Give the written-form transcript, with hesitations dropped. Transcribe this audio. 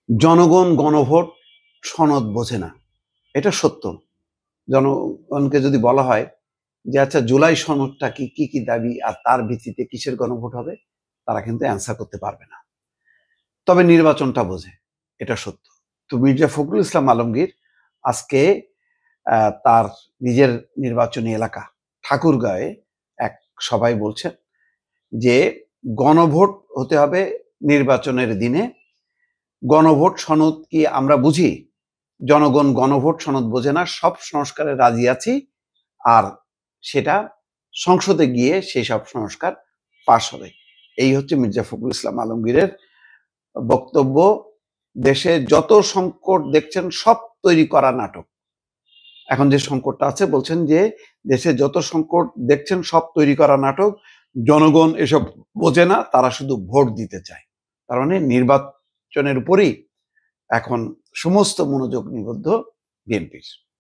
জনগণ গণভোট সনদ বোঝে না, এটা সত্য। জনগণকে যদি বলা হয় যে আচ্ছা জুলাই সনদটা কি কি কি দাবি আর তার ভিত্তিতে কিসের গণভোট হবে, তারা কিন্তু অ্যান্সার করতে পারবে না। তবে নির্বাচনটা বোঝে, এটা সত্য। তো মির্জা ফখরুল ইসলাম আলমগীর আজকে তার নিজের নির্বাচনী এলাকা ঠাকুরগাঁয়ে এক সভায় বলছেন যে গণভোট হতে হবে নির্বাচনের দিনে। গণভোট সনদ কি আমরা বুঝি? জনগণ গণভোট সনদ বোঝে না, সব সংস্কারে রাজি আছি, আর সেটা সংসদে গিয়ে সেই সব সংস্কার পাশ হবে। এই হচ্ছে মির্জা ফখরুল ইসলাম আলমগীরের বক্তব্য। দেশে যত সংকট দেখছেন সব তৈরি করা নাটক। এখন যে সংকটটা আছে বলছেন যে দেশে যত সংকট দেখছেন সব তৈরি করা নাটক, জনগণ এসব বোঝে না, তারা শুধু ভোট দিতে চায়। তার মানে নির্বাচনের উপরই এখন সমস্ত মনোযোগ নিবদ্ধ বিএনপির।